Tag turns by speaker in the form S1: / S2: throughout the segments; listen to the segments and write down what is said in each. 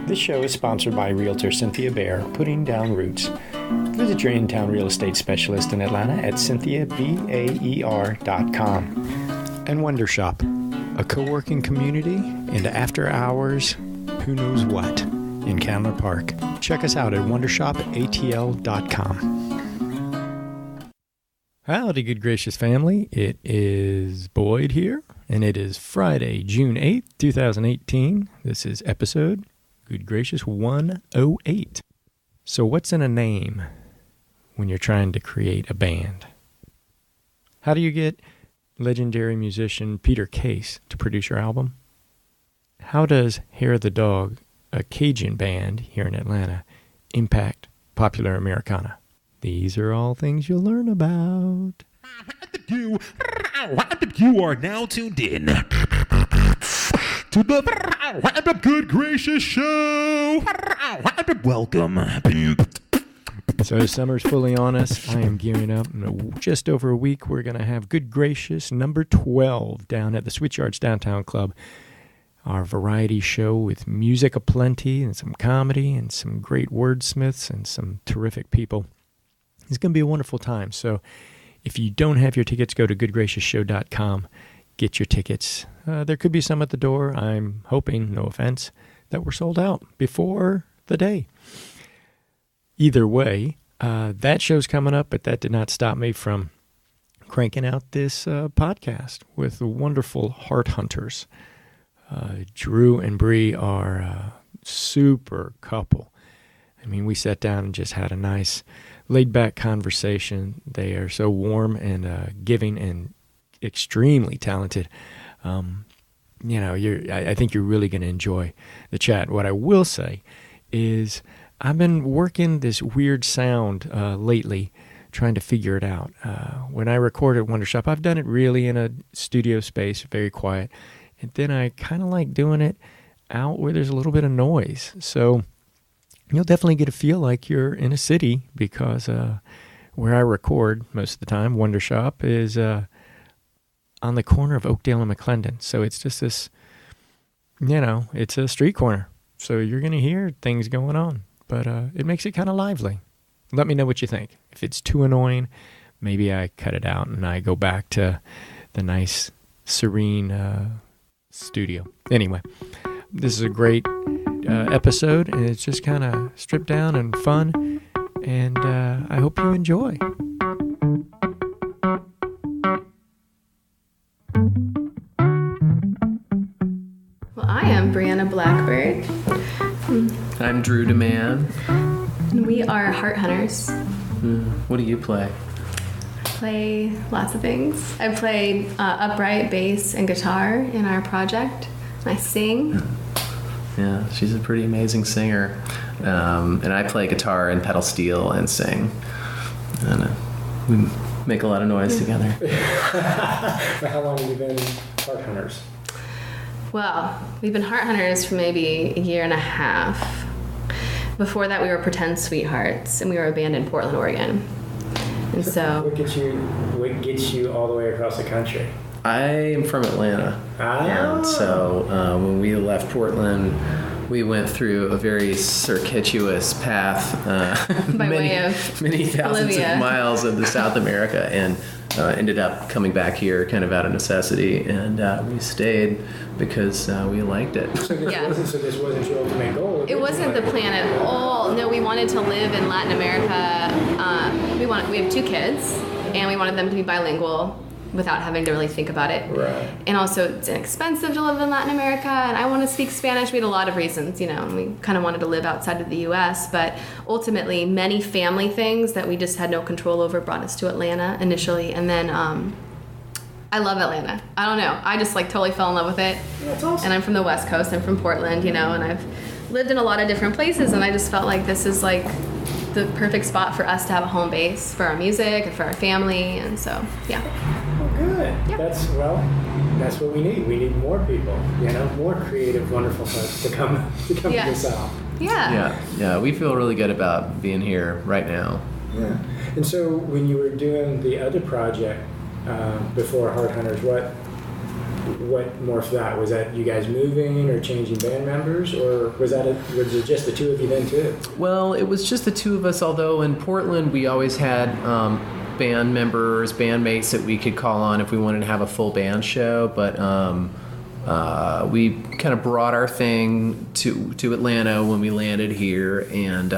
S1: This show is sponsored by Realtor Cynthia Baer, Putting Down Roots. Visit your in-town real estate specialist in Atlanta at cynthiabaer.com. And Wonder Shop, a co-working community and after-hours who knows what in Candler Park. Check us out at wondershopatl.com. Howdy, good gracious family. It is Boyd here, and it is Friday, June 8th, 2018. This is episode, good gracious, 108. So what's in a name when you're trying to create a band? How do you get legendary musician Peter Case to produce your album? How does Hair of the Dog, a Cajun band here in Atlanta, impact popular Americana? These are all things you'll learn about.
S2: You are now tuned in to the Good Gracious Show. Welcome.
S1: So summer's fully on us. I am gearing up. In just over a week, we're going to have Good Gracious number 12 down at the Switchyards Downtown Club. Our variety show with music aplenty and some comedy and some great wordsmiths and some terrific people. It's going to be a wonderful time. So if you don't have your tickets, go to goodgracioushow.com. Get your tickets. There could be some at the door. I'm hoping, no offense, that we're sold out before the day. Either way, that show's coming up, but that did not stop me from cranking out this podcast with the wonderful Heart Hunters. Drew and Bree are a super couple. I mean, we sat down and just had a nice laid-back conversation. They are so warm and giving and extremely talented. I think you're really going to enjoy the chat. What I will say is I've been working this weird sound lately, trying to figure it out. When I record at Wonder Shop, I've done it really in a studio space, very quiet. And then I kind of like doing it out where there's a little bit of noise. So you'll definitely get a feel like you're in a city because where I record most of the time, Wonder Shop, is on the corner of Oakdale and McClendon. So it's just this, it's a street corner. So you're going to hear things going on, but it makes it kind of lively. Let me know what you think. If it's too annoying, maybe I cut it out and I go back to the nice, serene studio. Anyway, this is a great episode, and it's just kind of stripped down and fun, and I hope you enjoy.
S3: Well, I am Brianna Blackbird.
S4: I'm Drew DeMann.
S3: And we are Heart Hunters.
S4: What do you play?
S3: Play lots of things. I play upright bass and guitar in our project. I sing.
S4: Yeah, she's a pretty amazing singer. And I play guitar and pedal steel and sing. And we make a lot of noise together.
S1: How long have you been Heart Hunters?
S3: Well, we've been Heart Hunters for maybe a year and a half. Before that, we were Pretend Sweethearts, and we were a band in Portland, Oregon. And so
S1: what gets you all the way across the country?
S4: I am from Atlanta. And so when we left Portland, we went through a very circuitous path,
S3: by way of
S4: many thousands
S3: Bolivia.
S4: of miles into South America, and ended up coming back here kind of out of necessity, and we stayed because we liked it.
S1: So this wasn't your ultimate goal?
S3: it wasn't the plan at all. No, we wanted to live in Latin America. We have 2 kids, and we wanted them to be bilingual without having to really think about it.
S1: Right.
S3: And also, it's inexpensive to live in Latin America, and I want to speak Spanish. We had a lot of reasons, and we kind of wanted to live outside of the U.S., but ultimately, many family things that we just had no control over brought us to Atlanta initially, and then I love Atlanta. I don't know. I just totally fell in love with it.
S1: That's awesome.
S3: And I'm from the West Coast. I'm from Portland, and I've lived in a lot of different places, and I just felt like this is the perfect spot for us to have a home base for our music and for our family, and so, yeah.
S1: Good.
S3: Yeah.
S1: That's what we need. We need more people, more creative, wonderful folks to come to the South.
S4: Yeah. We feel really good about being here right now.
S1: Yeah. And so when you were doing the other project before Heart Hunters, what what morphed that? Was that you guys moving or changing band members, or was it just the two of you then too?
S4: Well, it was just the two of us, although in Portland we always had band members, bandmates that we could call on if we wanted to have a full band show, but we kind of brought our thing to Atlanta when we landed here, and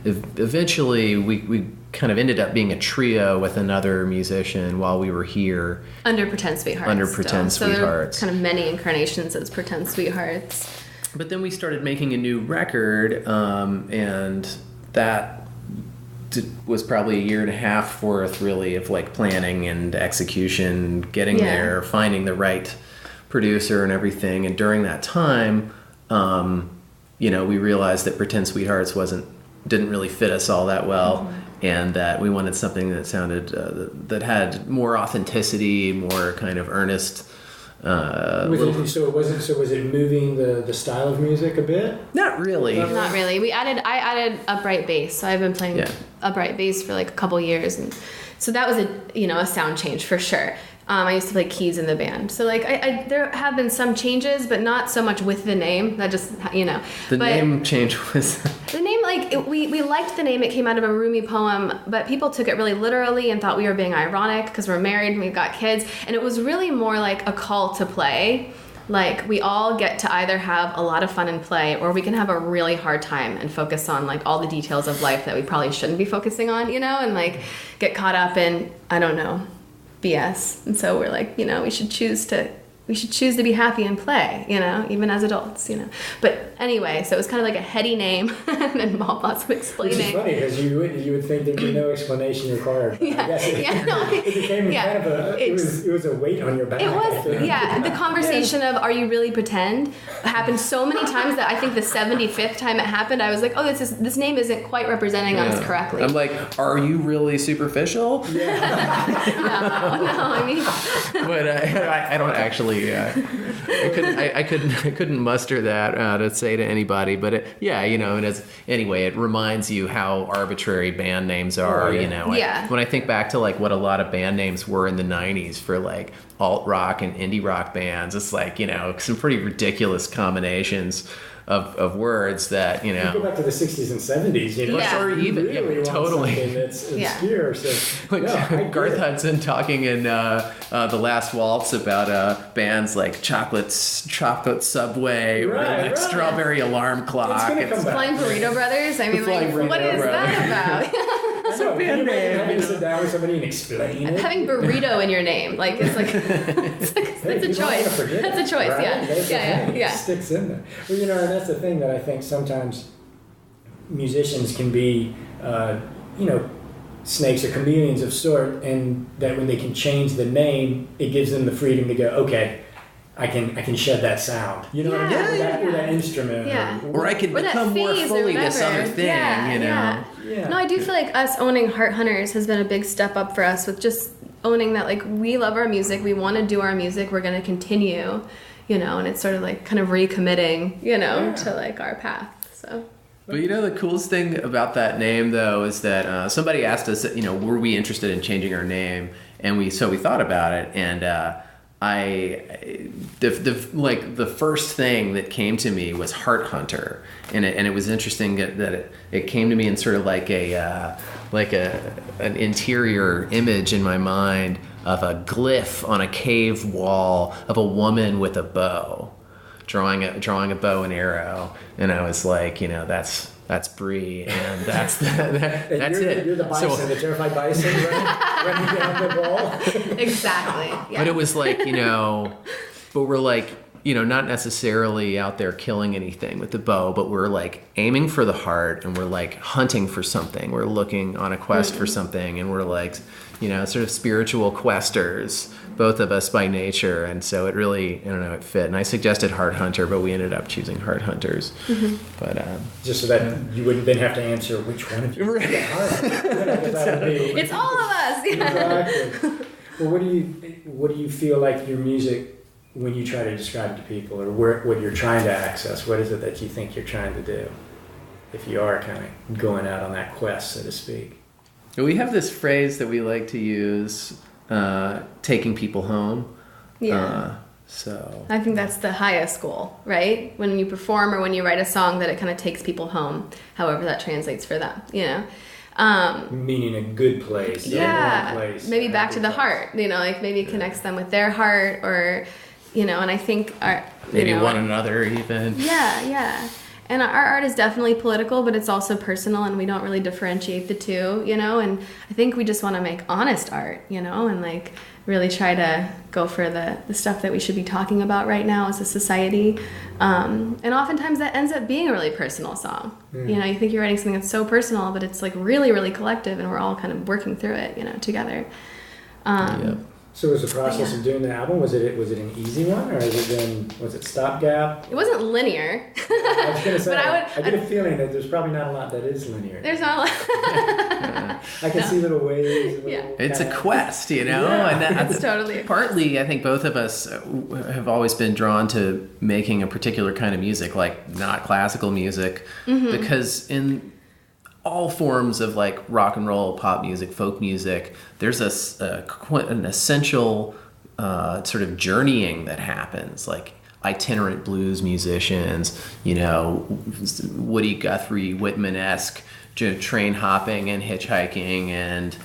S4: eventually we kind of ended up being a trio with another musician while we were here.
S3: Under Pretend Sweethearts. So there were kind of many incarnations as Pretend Sweethearts.
S4: But then we started making a new record, and that was probably a year and a half worth, really, of like planning and execution, getting there, finding the right producer and everything. And during that time, we realized that Pretend Sweethearts didn't really fit us all that well, and that we wanted something that sounded that had more authenticity, more kind of earnest.
S1: So was it moving the style of music a bit?
S4: Not really.
S3: Not really. I added upright bass, so I've been playing upright bass for like a couple years, and so that was a sound change for sure. I used to play keys in the band, so like there have been some changes, but not so much with the name. That just
S4: The name change was
S3: the name. Like we liked the name. It came out of a Rumi poem, but people took it really literally and thought we were being ironic because we're married and we've got kids, and it was really more like a call to play. Like we all get to either have a lot of fun and play, or we can have a really hard time and focus on like all the details of life that we probably shouldn't be focusing on, and like get caught up in BS. And so we're like, we should choose to be happy and play, even as adults, But anyway, so it was kind of like a heady name and lots of explaining.
S1: Which is funny because you would think there'd be no explanation required. It became kind of it was a weight on your back.
S3: It was, the conversation of are you really pretend happened so many times that I think the 75th time it happened, I was like, oh, this name isn't quite representing us correctly.
S4: I'm like, are you really superficial?
S1: Yeah.
S3: No, I mean.
S4: But I don't actually. I couldn't muster that to say to anybody, but it reminds you how arbitrary band names are. When I think back to like what a lot of band names were in the 90s for like alt rock and indie rock bands, it's like some pretty ridiculous combinations of words that
S1: You go back to the 60s and 70s,
S4: or even
S1: really
S4: totally
S1: that's obscure. So
S4: Garth Hudson talking in The Last Waltz about bands like Chocolate Subway or like Strawberry Alarm Clock.
S3: Flying Burrito Brothers. I mean, like, what is that about?
S1: That's a band name. Having to sit down with somebody and explain it.
S3: Having burrito in your name, like it's a choice. That's a choice.
S1: Right?
S3: Yeah.
S1: It sticks in there. Well, and that's the thing that I think sometimes musicians can be, snakes or chameleons of sort, and that when they can change the name, it gives them the freedom to go, okay, I can shed that sound. You know what I mean? Or that instrument.
S3: Yeah.
S4: Or I can become more fully this other thing,
S3: Yeah. No, I do feel like us owning Heart Hunters has been a big step up for us with just owning that, like, we love our music, we want to do our music, we're going to continue, and it's sort of like kind of recommitting, to like our path, so.
S4: But the coolest thing about that name though is that somebody asked us, were we interested in changing our name, and we thought about it, and the first thing that came to me was Heart Hunter, and it was interesting that it came to me in sort of like an interior image in my mind of a glyph on a cave wall of a woman with a bow, drawing a bow and arrow, and I was like, that's Bree, and that's it.
S1: You're the bison, the terrified bison running down the wall.
S3: Exactly. Yeah.
S4: But it was like, but we're like, not necessarily out there killing anything with the bow, but we're like aiming for the heart, and we're like hunting for something. We're looking on a quest for something, and we're like, sort of spiritual questers, both of us by nature. And so it really, it fit. And I suggested Heart Hunter, but we ended up choosing Heart Hunters. Mm-hmm. But
S1: just so that you wouldn't then have to answer which one of you. Right.
S3: It's all of us. Yeah.
S1: Exactly. Well, what do you feel like your music, when you try to describe it to people, or what you're trying to access, what is it that you think you're trying to do, if you are kind of going out on that quest, so to speak?
S4: We have this phrase that we like to use, taking people home.
S3: Yeah.
S4: So
S3: I think that's the highest goal, right? When you perform or when you write a song, that it kind of takes people home, however that translates for them, you know?
S1: Meaning a good place.
S3: Yeah.
S1: A place,
S3: maybe back to the heart, you know, like maybe it connects them with their heart, or, you know, and I think
S4: maybe one another even.
S3: Yeah. And our art is definitely political, but it's also personal, and we don't really differentiate the two, you know? And I think we just want to make honest art, you know, and like really try to go for the stuff that we should be talking about right now as a society. And oftentimes that ends up being a really personal song. You know, you think you're writing something that's so personal, but it's like really, really collective, and we're all kind of working through it, you know, together.
S1: So was the process of doing the album, was it an easy one, or was it stopgap?
S3: It wasn't linear.
S1: I was going to say,
S3: But
S1: I get a feeling that there's probably not a lot that is linear.
S3: There's not a lot.
S1: I can see little waves.
S4: It's a quest, you know,
S1: Yeah.
S4: and that's
S3: It's totally a quest.
S4: partly. I think both of us have always been drawn to making a particular kind of music, like not classical music, because in all forms of like rock and roll, pop music, folk music, there's an essential sort of journeying that happens, like itinerant blues musicians, you know, Woody Guthrie, Whitman-esque train hopping and hitchhiking, and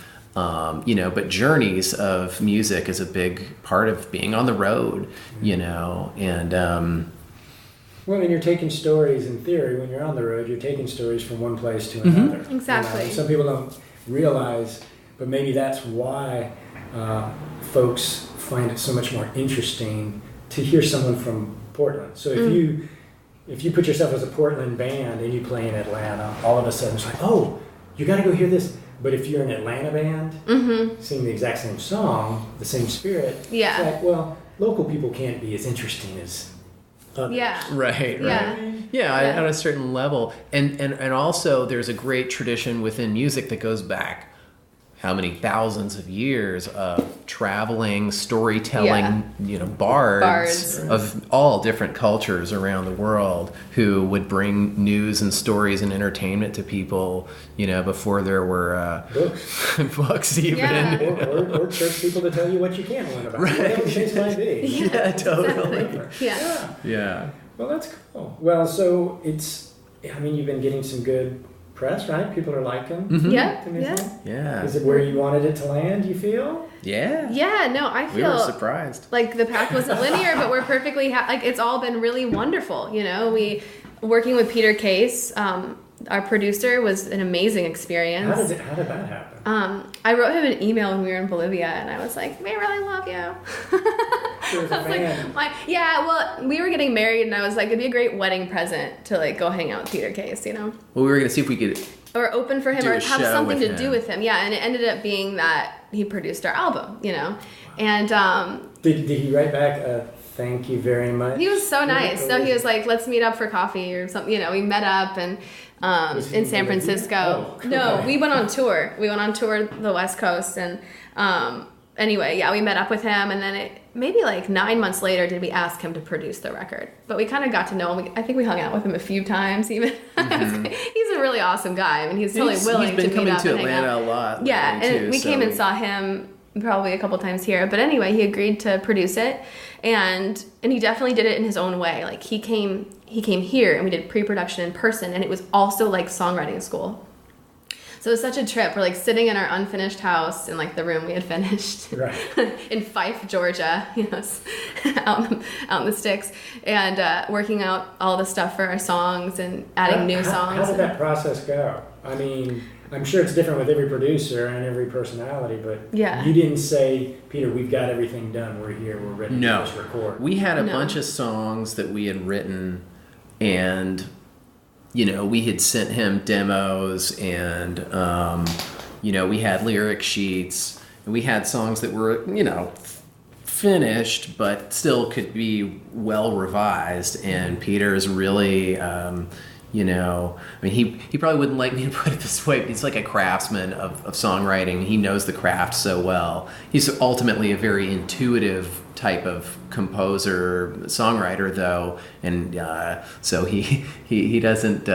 S4: you know, but journeys of music is a big part of being on the road, you know, and
S1: well, and you're taking stories, in theory, when you're on the road, you're taking stories from one place to another.
S3: Exactly.
S1: You know, some people don't realize, but maybe that's why folks find it so much more interesting to hear someone from Portland. So if you put yourself as a Portland band and you play in Atlanta, all of a sudden it's like, oh, you got to go hear this. But if you're an Atlanta band singing the exact same song, the same spirit, it's like, well, local people can't be as interesting as others.
S4: Right. Yeah, on a certain level. And also there's a great tradition within music that goes back how many thousands of years of traveling, storytelling, you know, bards of all different cultures around the world who would bring news and stories and entertainment to people, you know, before there were books even.
S1: Or church people to tell you what you can't learn about.
S4: Right.
S1: Whatever the case might be.
S4: Yeah, totally.
S3: Yeah.
S1: Well, that's cool. Well, so you've been getting some good press, right? People are liking the new song?
S4: Yeah.
S1: Is it where you wanted it to land, you feel?
S3: Yeah, no, I feel
S4: we were surprised.
S3: Like the path wasn't linear, but we're perfectly like it's all been really wonderful. You know, working with Peter Case, our producer, was an amazing experience.
S1: How did that happen?
S3: I wrote him an email when we were in Bolivia, and I was like, "We really love you."
S1: She was a fan.
S3: Well, we were getting married, and I was like, it'd be a great wedding present to like go hang out with Peter Case, you know.
S4: Well, we were gonna see if we could
S3: open for him, or have something to do with him. Yeah, and it ended up being that he produced our album, you know. And
S1: did he write back thank you very much?
S3: he was so nice. So he was like, let's meet up for coffee or something. You know, we met up and in San Francisco.
S1: Oh,
S3: No, we went on tour. We went on tour the West Coast, and anyway, yeah, we met up with him, and then maybe like 9 months later did we ask him to produce the record. But we kind of got to know him. I think we hung out with him a few times even. He's a really awesome guy. I mean, he's totally willing to meet up.
S4: He's been coming to
S3: and hang
S4: Atlanta
S3: out.
S4: a lot.
S3: Yeah,
S4: lately,
S3: and
S4: too,
S3: we came and saw him probably a couple times here. But anyway, he agreed to produce it, and he definitely did it in his own way. Like he came here and we did pre-production in person, and it was also like songwriting school. So it was such a trip. We're like sitting in our unfinished house in like the room we had finished in Fife, Georgia, you know, out in the sticks, and working out all the stuff for our songs and adding new songs.
S1: How did that process go? I mean, I'm sure it's different with every producer and every personality, but you didn't say, Peter, we've got everything done. We're here. We're ready to just record.
S4: We had a bunch of songs that we had written, and you know, we had sent him demos, and you know, we had lyric sheets, and we had songs that were, you know, finished but still could be well revised. And Peter's really you know, I mean, he probably wouldn't like me to put it this way, but he's like a craftsman of songwriting. He knows the craft so well. He's ultimately a very intuitive type of composer, songwriter, though, and so he doesn't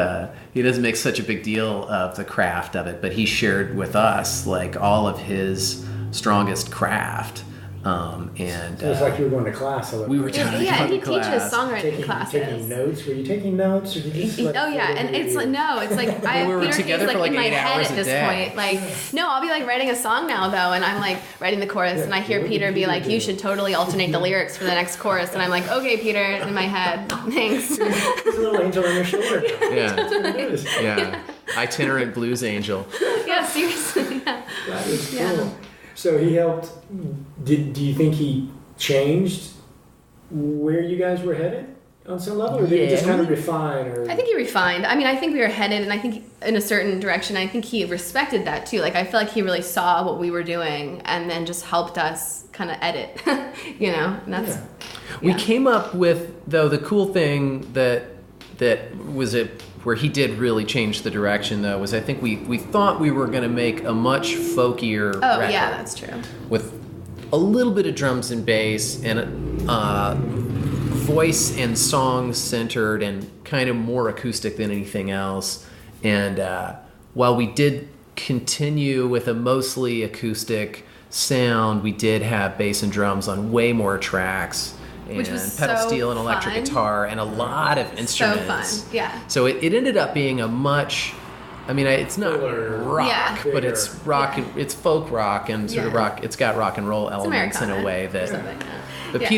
S4: make such a big deal of the craft of it. But he shared with us like all of his strongest craft. And
S5: So it's like you were going to class a little.
S4: we were
S5: bit.
S4: totally
S3: Yeah,
S4: going
S3: he
S4: to
S3: teaches
S4: class.
S3: songwriting classes.
S5: Taking notes? Were you taking notes? Or did you just, like,
S3: Oh yeah, and it's like no, it's like I
S4: We were
S3: Peter
S4: together
S3: Kay's
S4: for,
S3: like
S4: like,
S3: in my
S4: 8
S3: head
S4: hours
S3: at
S4: a
S3: this
S4: day.
S3: point. Like no, I'll be like writing a song now though, and I'm like writing the chorus, and I hear
S5: What
S3: Peter
S5: did
S3: be
S5: Peter
S3: like,
S5: do?
S3: "You should totally alternate the lyrics for the next chorus," and I'm like, "Okay, Peter," in my head. Thanks.
S5: There's a little angel on your shoulder.
S4: Yeah,
S5: That's what it is.
S4: yeah. Itinerant blues angel.
S3: Yeah, seriously. Yeah.
S5: That is cool.
S3: Yeah.
S5: So he helped. Do you think he changed where you guys were headed on some level, or did he just
S4: Yeah.
S5: kind of refine? Or
S3: I think he refined. I mean, I think we were headed, and I think in a certain direction. I think he respected that too. Like I feel like he really saw what we were doing, and then just helped us kind of edit. You know, and that's.
S5: Yeah.
S4: We
S3: Yeah.
S4: came up with, though, the cool thing that was it where he did really change the direction, though, was I think we thought we were going to make a much folkier
S3: Oh
S4: record
S3: yeah, that's true.
S4: with a little bit of drums and bass and voice and song centered and kind of more acoustic than anything else. And while we did continue with a mostly acoustic sound, we did have bass and drums on way more tracks. And
S3: Which was
S4: pedal
S3: so
S4: steel and electric
S3: fun.
S4: guitar and a lot of instruments.
S3: So fun, yeah.
S4: So it ended up being a much, I mean, it's not
S5: Fuller,
S4: rock,
S3: Yeah.
S4: but it's rock.
S3: Yeah.
S4: It's folk rock and sort of
S3: Yeah.
S4: rock. It's got rock and roll
S3: It's
S4: elements in
S3: Americana
S4: a way
S3: or
S4: that.
S3: something, yeah.
S4: But
S3: Yeah.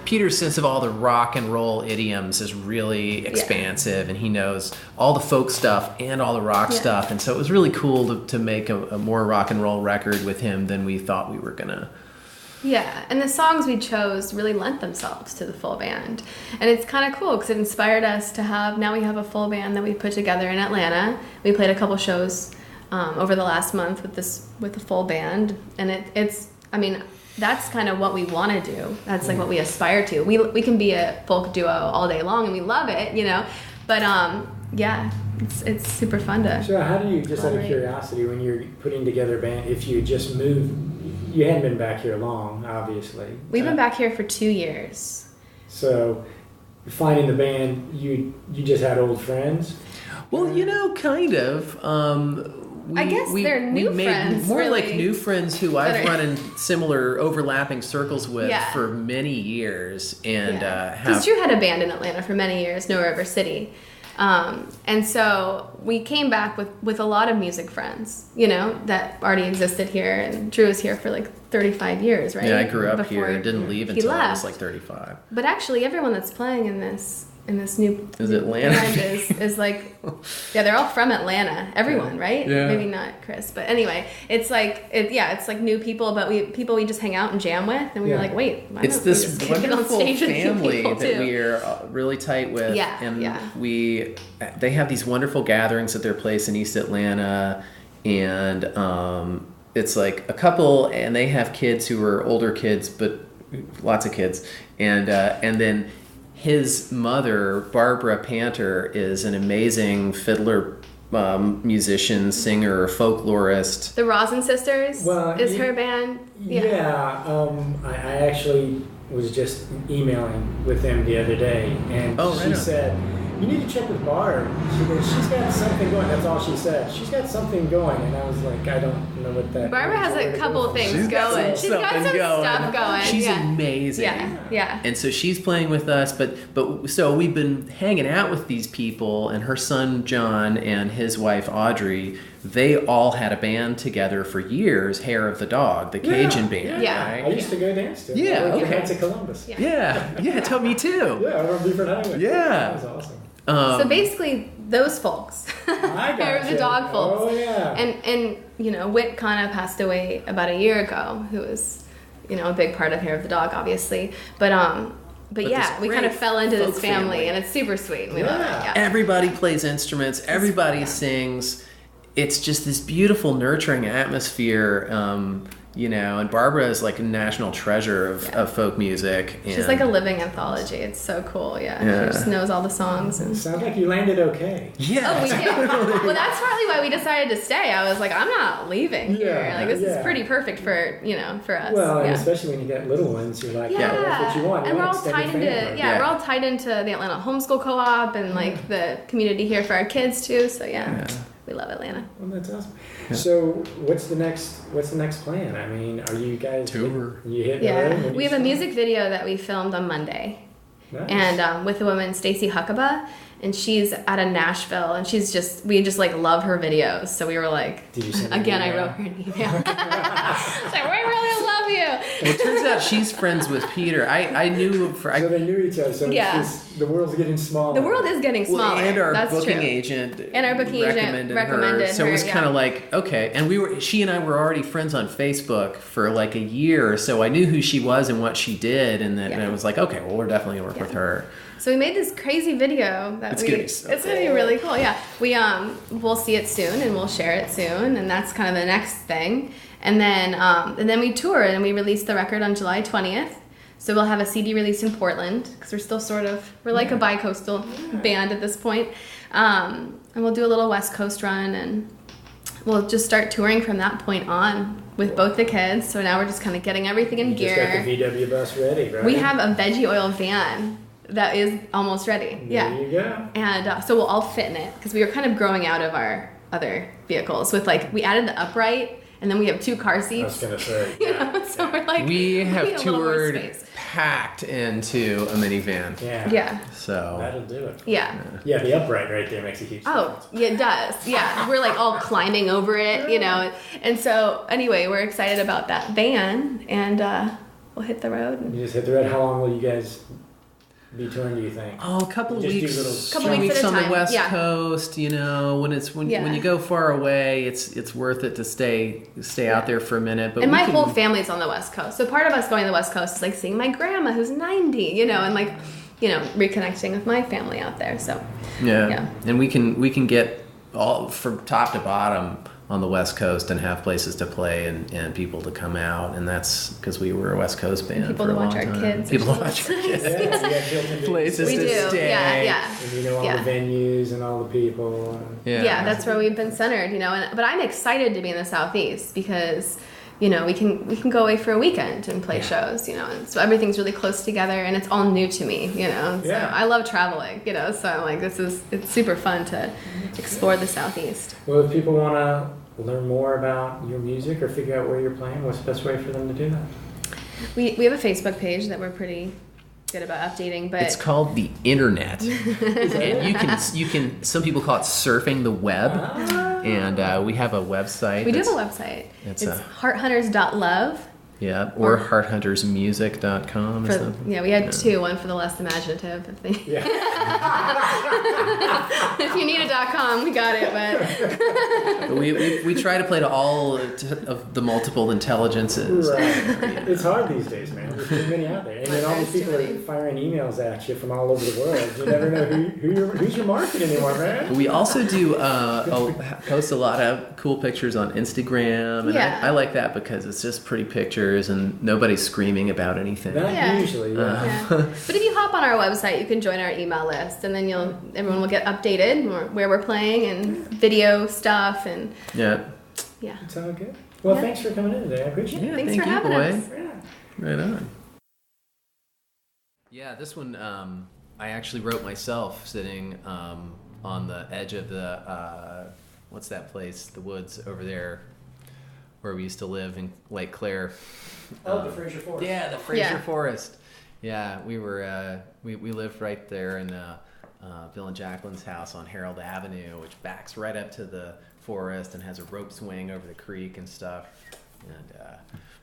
S4: Peter's sense of all the rock and roll idioms is really expansive, and he knows all the folk stuff and all the rock
S3: Yeah.
S4: stuff, and so it was really cool to make a more rock and roll record with him than we thought we were gonna.
S3: Yeah, and the songs we chose really lent themselves to the full band. And it's kind of cool because it inspired us to have, now we have a full band that we put together in Atlanta. We played a couple shows over the last month with the full band. And it's, I mean, that's kind of what we want to do. That's like what we aspire to. We can be a folk duo all day long and we love it, you know. But yeah, it's super fun to.
S5: So how do you, just out of
S3: collaborate.
S5: curiosity, when you're putting together a band, if you just moved, you hadn't been back here long, obviously.
S3: We've been back here for 2 years.
S5: So finding the band, you just had old friends.
S4: Well, you know, kind of.
S3: I guess they're new
S4: made
S3: friends,
S4: more like
S3: really.
S4: new friends who
S3: That
S4: I've
S3: are-
S4: run in similar overlapping circles with
S3: Yeah.
S4: for many years, and have.
S3: Because Drew had a band in Atlanta for many years, No River City. And so we came back with a lot of music friends, you know, that already existed here. And Drew was here for like 35 years, right?
S4: Yeah, I grew up
S3: Before
S4: here and didn't leave
S3: he
S4: until I
S3: left.
S4: was like 35.
S3: But actually, everyone that's playing in this new
S4: Is
S3: new
S4: Atlanta.
S3: band is like, yeah, they're all from Atlanta. Everyone, right?
S4: Yeah.
S3: Maybe not Chris, but anyway, it's like it's like new people, but people we just hang out and jam with, and we were
S5: Yeah.
S3: like, wait, why
S4: It's
S3: don't we
S4: this
S3: just get on
S4: wonderful
S3: stage with new
S4: family
S3: people,
S4: that
S3: too?
S4: we are really tight with,
S3: Yeah,
S4: and
S3: yeah.
S4: they have these wonderful gatherings at their place in East Atlanta, and it's like a couple, and they have kids who are older kids, but lots of kids, and then his mother, Barbara Panter, is an amazing fiddler, musician, singer, folklorist.
S3: The Rosin Sisters
S5: Well,
S3: is her band.
S5: I actually was just emailing with them the other day, and
S4: Oh, right
S5: she
S4: on.
S5: said, "You need to check with Barb. She's got something going." That's all she said. She's got something going, and I was like, I don't know what that.
S3: Barbara
S5: means
S3: has
S5: or where
S3: a
S5: to
S3: couple
S5: go from.
S3: things
S4: She's got
S3: going.
S4: some
S3: She's got
S4: something
S3: some
S4: going.
S3: stuff going.
S4: She's
S3: yeah.
S4: amazing.
S3: Yeah.
S4: And so she's playing with us, but so we've been hanging out with these people, and her son John and his wife Audrey, they all had a band together for years, Hair of the Dog, the Cajun band,
S3: Yeah.
S5: I
S4: right?
S5: used to go dance to it.
S4: Yeah,
S5: I worked
S4: okay.
S5: at Knights of Columbus.
S3: Yeah.
S4: Yeah, tell me too.
S5: Yeah, over on Beaufort Highway.
S4: Yeah.
S5: That was awesome.
S3: So basically, those folks,
S5: I
S3: Hair of the
S5: gotcha.
S3: Dog folks,
S5: Oh yeah.
S3: and you know, Whit kind of passed away about a year ago, who was, you know, a big part of Hair of the Dog, obviously, but yeah,
S4: this
S3: we kind of
S4: great
S3: fell into this
S4: folk
S3: family,
S4: family.
S3: and it's super sweet, and we love it.
S5: Yeah.
S3: Yeah.
S4: Everybody plays instruments, everybody sings. It's just this beautiful, nurturing atmosphere, you know, and Barbara is like a national treasure of folk music. And
S3: She's like a living anthology. It's so cool. Yeah.
S4: Yeah.
S3: She just knows all the songs and.
S5: Sounds like you landed okay.
S4: Yeah.
S3: Oh, we did. Well, that's partly why we decided to stay. I was like, I'm not leaving here.
S5: Yeah,
S3: Like, this
S5: yeah.
S3: is pretty perfect for, you know, for us.
S5: Well, and
S3: yeah.
S5: especially when you got little ones, you're like,
S3: Yeah,
S5: that's what you want. You
S3: and we're
S5: want
S3: all
S5: extended
S3: tied into
S5: family.
S3: yeah,
S4: Yeah.
S3: we're all tied into the Atlanta Homeschool Co-op and like the community here for our kids too. So yeah. we love Atlanta.
S5: Well, that's awesome. So, what's the next plan? I mean, are you guys
S4: Tour.
S5: You hit the road? When
S3: We
S5: you
S3: have a
S5: start?
S3: music video that we filmed on Monday.
S5: Nice.
S3: And with the woman Stacy Huckabee, and she's out of Nashville, and we just like love her videos. So we were like,
S5: Did you send her an
S3: again, I
S5: email?
S3: wrote her an email. She's like, we really love you.
S4: Well, it turns out she's friends with Peter. I knew
S5: So they knew each other. So
S3: Yeah.
S5: it's just, the world's getting smaller.
S3: The world is getting smaller.
S4: and our
S3: That's
S4: booking
S3: true.
S4: agent
S3: recommended
S4: So it was
S3: her,
S4: kind of
S3: yeah.
S4: like, okay. And she and I were already friends on Facebook for like a year, so I knew who she was and what she did, and then
S3: Yeah.
S4: I was like, okay, well, we're definitely gonna work with her.
S3: So we made this crazy video that
S4: It's gonna be so
S3: it's gonna be really cool. Yeah, we'll see it soon and we'll share it soon, and that's kind of the next thing. And then we tour and we release the record on July 20th. So we'll have a CD release in Portland because we're still we're like a bi-coastal band at this point. And we'll do a little West Coast run, and we'll just start touring from that point on with both the kids. So now we're just kind of getting everything in
S5: You
S3: gear.
S5: just got the VW bus ready, right?
S3: We have a veggie oil van that is almost ready.
S5: There you go.
S3: And so we'll all fit in it because we were kind of growing out of our other vehicles with we added the upright, and then we have 2 car
S5: I was
S3: seats.
S5: gonna say.
S3: You know, so we're like,
S4: We have
S3: need a little more
S4: toured
S3: space.
S4: packed into a minivan.
S5: Yeah.
S3: Yeah.
S4: So
S5: That'll do it.
S3: Yeah.
S5: Yeah, the upright right there makes a huge
S3: Oh,
S5: difference.
S3: yeah, it does. Yeah. We're like all climbing over it, you know. And so anyway, we're excited about that van, and we'll hit the road.
S5: You just hit the road. How long will you guys be touring, do you think?
S4: Oh, a couple of
S5: Just do
S4: weeks.
S5: little-
S3: Couple
S4: few
S3: weeks at a
S4: on the
S3: time,
S4: West
S3: yeah.
S4: Coast. You know, when
S3: Yeah.
S4: you go far away, it's worth it to stay out there for a minute. But
S3: And
S4: we
S3: my
S4: can-
S3: whole family's on the West Coast. So part of us going to the West Coast is like seeing my grandma who's 90, you know, and reconnecting with my family out there. So
S4: yeah. And we can get all from top to bottom on the West Coast and have places to play and people to come out, and that's because we were a West Coast band.
S3: people
S4: for
S3: to
S4: a
S3: watch
S4: long
S3: our
S4: time.
S3: kids.
S4: People to watch our kids.
S5: Yeah, you got Hilton
S4: Places
S3: we
S4: to
S3: do.
S4: stay.
S3: Yeah.
S5: And you know all
S3: Yeah.
S5: the venues and all the people.
S3: Yeah, that's where we've been centered, you know. But I'm excited to be in the Southeast because, you know, we can go away for a weekend and play shows, you know. And so everything's really close together, and it's all new to me, you know. So
S5: Yeah.
S3: I love traveling, you know. So I'm like, it's super fun to explore the Southeast.
S5: Well, if people want to learn more about your music or figure out where you're playing, what's the best way for them to do that?
S3: We have a Facebook page that we're pretty good about updating, but
S4: It's called the internet, and you can. Some people call it surfing the web, and we have a website.
S3: we do have a
S4: that's-
S3: website.
S4: it's
S3: It's
S4: a-
S3: hearthunters.love.
S4: Yeah, or hearthuntersmusic.com.
S3: For, yeah, we had 2. One for the less imaginative. If
S5: Yeah.
S3: you need a .com, we got it. But
S4: we try to play to all of the multiple intelligences.
S5: Right. It's hard these days, man. There's too many out there. And then all these
S3: There's too
S5: people
S3: many.
S5: are firing emails at you from all over the world. You never know who's your market anymore, man.
S4: We also do post a lot of cool pictures on Instagram, and
S3: Yeah.
S4: I like that because it's just pretty pictures and nobody's screaming about anything.
S5: Not
S3: Yeah.
S5: usually, yeah.
S3: yeah. But if you hop on our website, you can join our email list, and then everyone will get updated where we're playing and video stuff, and
S4: Yeah.
S3: yeah.
S5: It's all good. Well,
S3: Yeah.
S5: thanks for coming in today. I appreciate it.
S4: Yeah,
S3: Thanks
S4: thank
S3: for
S4: you,
S3: having
S4: boy.
S3: us.
S5: Yeah.
S4: Right on. Yeah, this one I actually wrote myself sitting on the edge of the what's that place? The woods over there where we used to live in Lake Claire.
S5: Oh, the Fraser Forest.
S4: Yeah, the Fraser
S3: Yeah.
S4: Forest. Yeah, we were we lived right there in Bill and Jacqueline's house on Harold Avenue, which backs right up to the forest and has a rope swing over the creek and stuff. And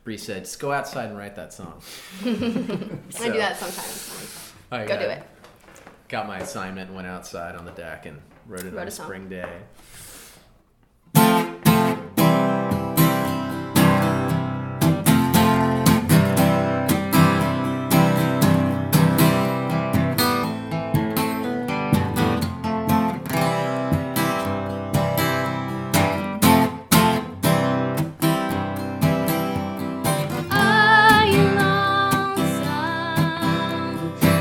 S4: Bree said, "Just go outside and write that song."
S3: I do that sometimes.
S4: I
S3: Go do it.
S4: Got my assignment and went outside on the deck and wrote it on
S3: a
S4: a
S3: song.
S4: spring day.
S6: Are you lonesome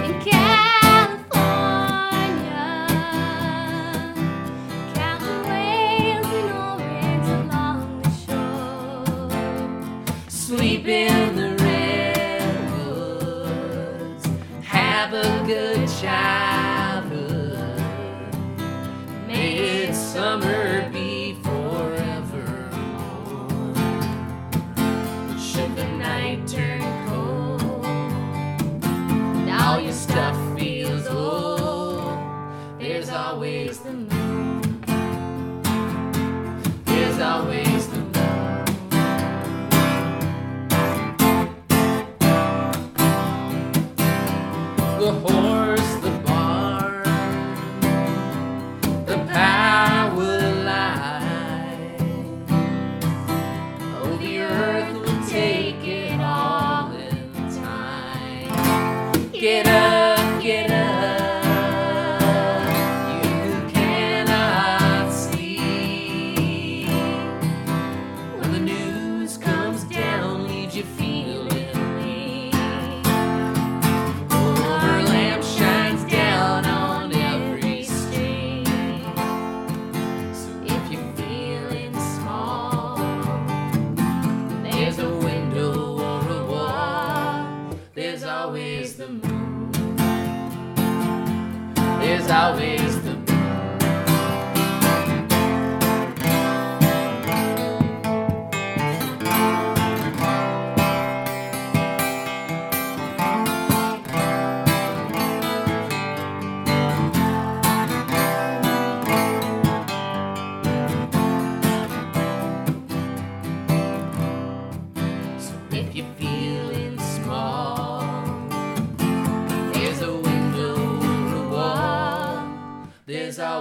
S6: in California? Counting waves and orange along the shore. Sleep in the redwoods. Have a good childhood. May its summer be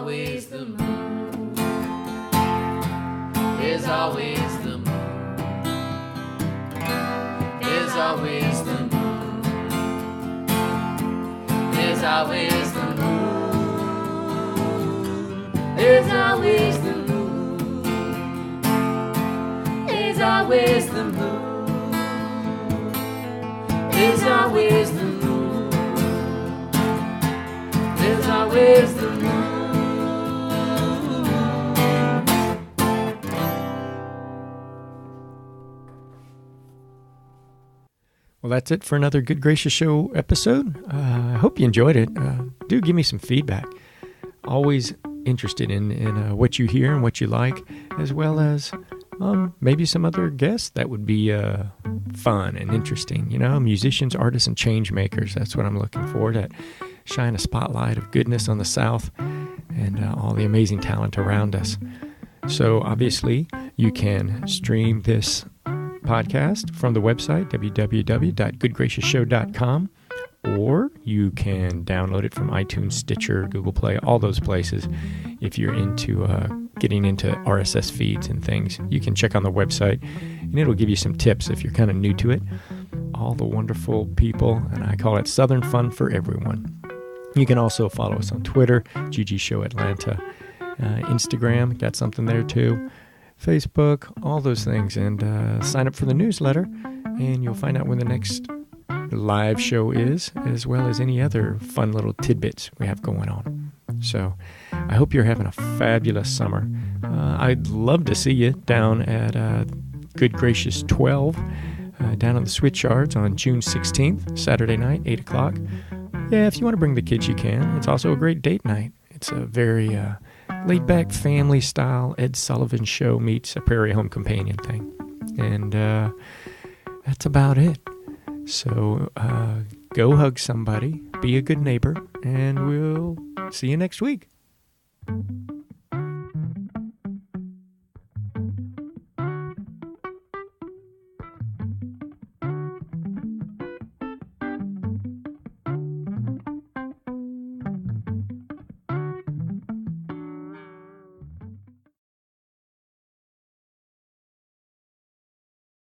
S6: always the moon. There's always the moon. There's always the moon. There's always the moon. There's always the moon. There's always the moon. There's always the moon. There's always the moon.
S1: Well, that's it for another Good Gracious Show episode. I hope you enjoyed it. Do give me some feedback. Always interested in what you hear and what you like, as well as maybe some other guests that would be fun and interesting. You know, musicians, artists, and change makers. That's what I'm looking for, to shine a spotlight of goodness on the South and all the amazing talent around us. So obviously, you can stream this podcast from the website, www.goodgraciousshow.com, or you can download it from iTunes, Stitcher, Google Play, all those places. If you're into getting into RSS feeds and things, you can check on the website, and it'll give you some tips if you're kind of new to it. All the wonderful people, and I call it Southern Fun for Everyone. You can also follow us on Twitter, GG Show Atlanta, Instagram, got something there too, Facebook, all those things, and sign up for the newsletter, and you'll find out when the next live show is, as well as any other fun little tidbits we have going on. So I hope you're having a fabulous summer. I'd love to see you down at Good Gracious 12 down on the Switchyards on June 16th, Saturday night, 8 o'clock. Yeah, if you want to bring the kids, you can. It's also a great date night. It's a very laid-back family-style Ed Sullivan show meets a Prairie Home Companion thing. And that's about it. So go hug somebody, be a good neighbor, and we'll see you next week.